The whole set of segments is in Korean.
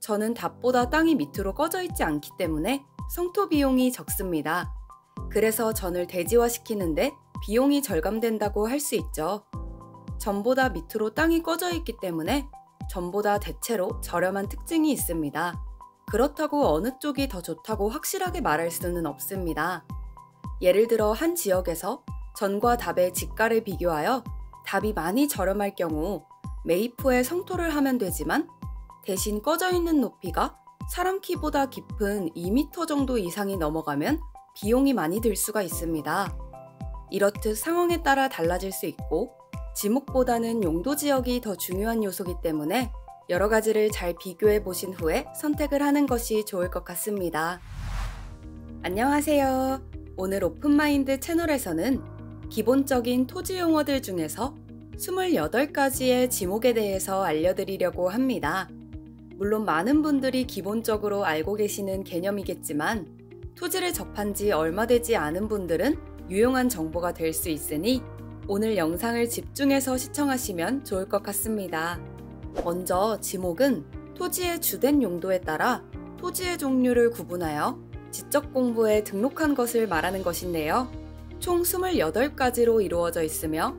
저는 답보다 땅이 밑으로 꺼져 있지 않기 때문에 성토 비용이 적습니다. 그래서 전을 대지화시키는데 비용이 절감된다고 할 수 있죠. 전보다 밑으로 땅이 꺼져 있기 때문에 전보다 대체로 저렴한 특징이 있습니다. 그렇다고 어느 쪽이 더 좋다고 확실하게 말할 수는 없습니다. 예를 들어 한 지역에서 전과 답의 지가를 비교하여 답이 많이 저렴할 경우 매입 후에 성토를 하면 되지만 대신 꺼져 있는 높이가 사람 키보다 깊은 2m 정도 이상이 넘어가면 비용이 많이 들 수가 있습니다. 이렇듯 상황에 따라 달라질 수 있고 지목보다는 용도 지역이 더 중요한 요소이기 때문에 여러 가지를 잘 비교해 보신 후에 선택을 하는 것이 좋을 것 같습니다. 안녕하세요. 오늘 오픈마인드 채널에서는 기본적인 토지 용어들 중에서 28가지의 지목에 대해서 알려드리려고 합니다. 물론 많은 분들이 기본적으로 알고 계시는 개념이겠지만 토지를 접한 지 얼마 되지 않은 분들은 유용한 정보가 될 수 있으니 오늘 영상을 집중해서 시청하시면 좋을 것 같습니다. 먼저 지목은 토지의 주된 용도에 따라 토지의 종류를 구분하여 지적 공부에 등록한 것을 말하는 것인데요. 총 28가지로 이루어져 있으며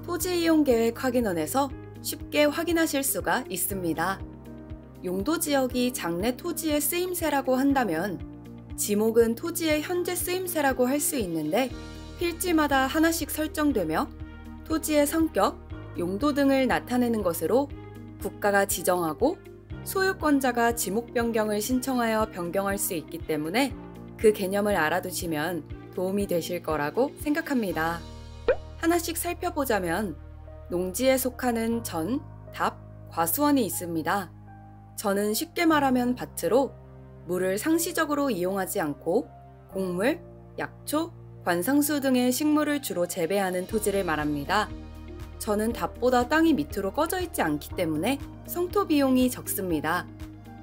토지 이용 계획 확인원에서 쉽게 확인하실 수가 있습니다. 용도 지역이 장래 토지의 쓰임새라고 한다면 지목은 토지의 현재 쓰임새라고 할 수 있는데 필지마다 하나씩 설정되며 토지의 성격, 용도 등을 나타내는 것으로 국가가 지정하고 소유권자가 지목 변경을 신청하여 변경할 수 있기 때문에 그 개념을 알아두시면 도움이 되실 거라고 생각합니다. 하나씩 살펴보자면 농지에 속하는 전, 답, 과수원이 있습니다. 전은 쉽게 말하면 밭으로 물을 상시적으로 이용하지 않고 곡물, 약초, 관상수 등의 식물을 주로 재배하는 토지를 말합니다. 전은 답보다 땅이 밑으로 꺼져 있지 않기 때문에 성토 비용이 적습니다.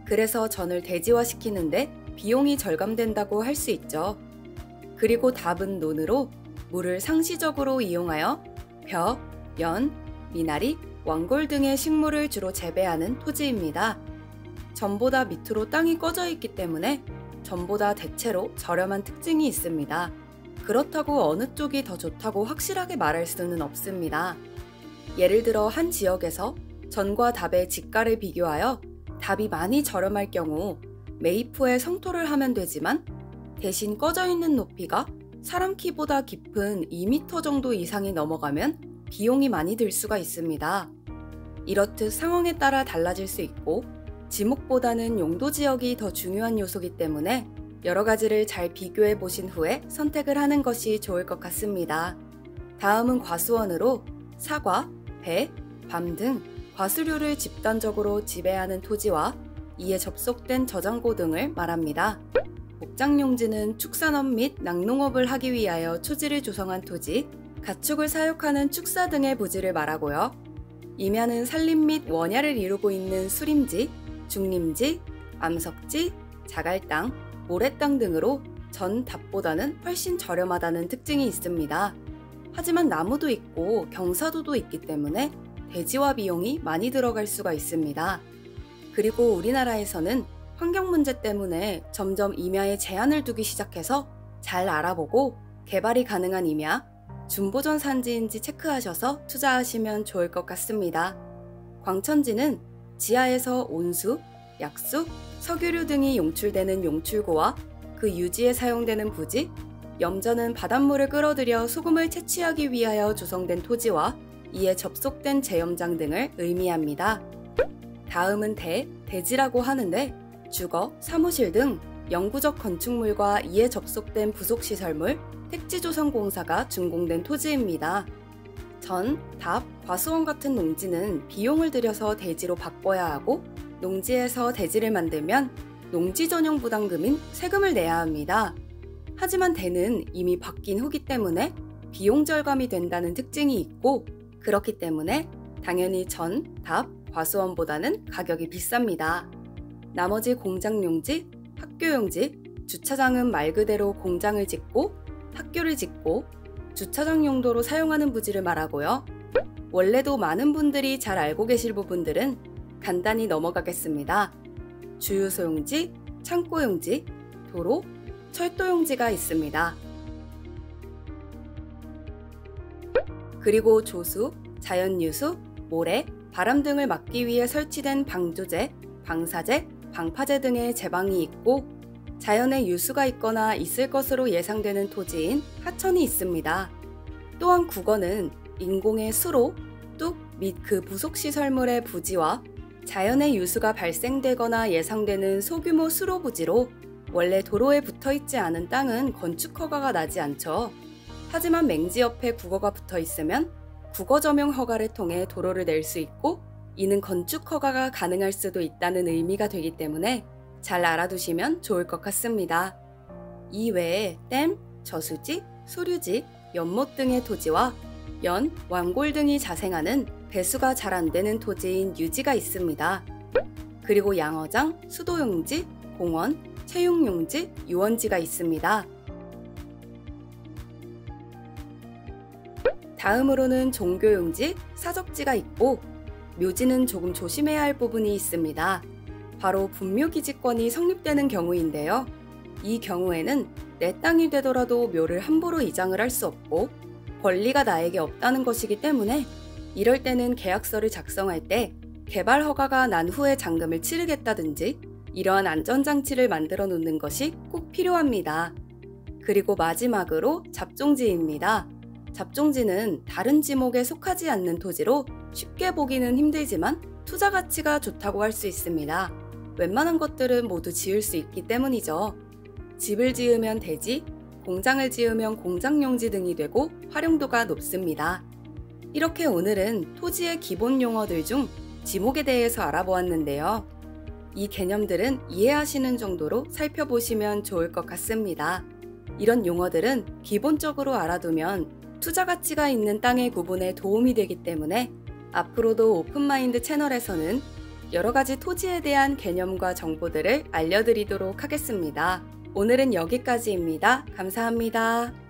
그래서 전을 대지화시키는데 비용이 절감된다고 할 수 있죠. 그리고 답은 논으로 물을 상시적으로 이용하여 벼, 연, 미나리, 왕골 등의 식물을 주로 재배하는 토지입니다. 전보다 밑으로 땅이 꺼져 있기 때문에 전보다 대체로 저렴한 특징이 있습니다. 그렇다고 어느 쪽이 더 좋다고 확실하게 말할 수는 없습니다. 예를 들어 한 지역에서 전과 답의 지가를 비교하여 답이 많이 저렴할 경우 매입 후에 성토를 하면 되지만 대신 꺼져 있는 높이가 사람 키보다 깊은 2m 정도 이상이 넘어가면 비용이 많이 들 수가 있습니다. 이렇듯 상황에 따라 달라질 수 있고 지목보다는 용도 지역이 더 중요한 요소이기 때문에 여러 가지를 잘 비교해 보신 후에 선택을 하는 것이 좋을 것 같습니다. 다음은 과수원으로 사과, 배, 밤 등 과수류를 집단적으로 지배하는 토지와 이에 접속된 저장고 등을 말합니다. 목장용지는 축산업 및 낙농업을 하기 위하여 초지를 조성한 토지, 가축을 사육하는 축사 등의 부지를 말하고요. 임야는 산림 및 원야를 이루고 있는 수림지, 중림지, 암석지, 자갈땅, 모래땅 등으로 전, 답보다는 훨씬 저렴하다는 특징이 있습니다. 하지만 나무도 있고 경사도도 있기 때문에 대지화 비용이 많이 들어갈 수가 있습니다. 그리고 우리나라에서는 환경 문제 때문에 점점 임야에 제한을 두기 시작해서 잘 알아보고 개발이 가능한 임야, 준보전 산지인지 체크하셔서 투자하시면 좋을 것 같습니다. 광천지는 지하에서 온수, 약수, 석유류 등이 용출되는 용출고와 그 유지에 사용되는 부지, 염전은 바닷물을 끌어들여 소금을 채취하기 위하여 조성된 토지와 이에 접속된 제염장 등을 의미합니다. 다음은 대지라고 하는데 주거, 사무실 등 영구적 건축물과 이에 접속된 부속시설물, 택지조성공사가 준공된 토지입니다. 전, 답, 과수원 같은 농지는 비용을 들여서 대지로 바꿔야 하고 농지에서 대지를 만들면 농지 전용 부담금인 세금을 내야 합니다. 하지만 대는 이미 바뀐 후기 때문에 비용 절감이 된다는 특징이 있고 그렇기 때문에 당연히 전, 답, 과수원보다는 가격이 비쌉니다. 나머지 공장용지, 학교용지, 주차장은 말 그대로 공장을 짓고 학교를 짓고 주차장 용도로 사용하는 부지를 말하고요. 원래도 많은 분들이 잘 알고 계실 부분들은 간단히 넘어가겠습니다. 주유소용지, 창고용지, 도로, 철도용지가 있습니다. 그리고 조수, 자연유수, 모래, 바람 등을 막기 위해 설치된 방조제, 방사제, 방파제 등의 제방이 있고 자연의 유수가 있거나 있을 것으로 예상되는 토지인 하천이 있습니다. 또한 국어는 인공의 수로, 뚝 및 그 부속시설물의 부지와 자연의 유수가 발생되거나 예상되는 소규모 수로 부지로 원래 도로에 붙어있지 않은 땅은 건축 허가가 나지 않죠. 하지만 맹지 옆에 국어가 붙어 있으면 국어 점용 허가를 통해 도로를 낼 수 있고 이는 건축 허가가 가능할 수도 있다는 의미가 되기 때문에 잘 알아두시면 좋을 것 같습니다. 이외에 댐, 저수지, 소류지, 연못 등의 토지와 연, 완골 등이 자생하는 배수가 잘 안되는 토지인 유지가 있습니다. 그리고 양어장, 수도용지, 공원, 체육용지, 유원지가 있습니다. 다음으로는 종교용지, 사적지가 있고 묘지는 조금 조심해야 할 부분이 있습니다. 바로 분묘기지권이 성립되는 경우인데요. 이 경우에는 내 땅이 되더라도 묘를 함부로 이장을 할 수 없고 권리가 나에게 없다는 것이기 때문에 이럴 때는 계약서를 작성할 때 개발 허가가 난 후에 잔금을 치르겠다든지 이러한 안전장치를 만들어 놓는 것이 꼭 필요합니다. 그리고 마지막으로 잡종지입니다. 잡종지는 다른 지목에 속하지 않는 토지로 쉽게 보기는 힘들지만 투자 가치가 좋다고 할 수 있습니다. 웬만한 것들은 모두 지을 수 있기 때문이죠. 집을 지으면 대지, 공장을 지으면 공장용지 등이 되고 활용도가 높습니다. 이렇게 오늘은 토지의 기본 용어들 중 지목에 대해서 알아보았는데요. 이 개념들은 이해하시는 정도로 살펴보시면 좋을 것 같습니다. 이런 용어들은 기본적으로 알아두면 투자 가치가 있는 땅의 구분에 도움이 되기 때문에 앞으로도 오픈마인드 채널에서는 여러 가지 토지에 대한 개념과 정보들을 알려드리도록 하겠습니다. 오늘은 여기까지입니다. 감사합니다.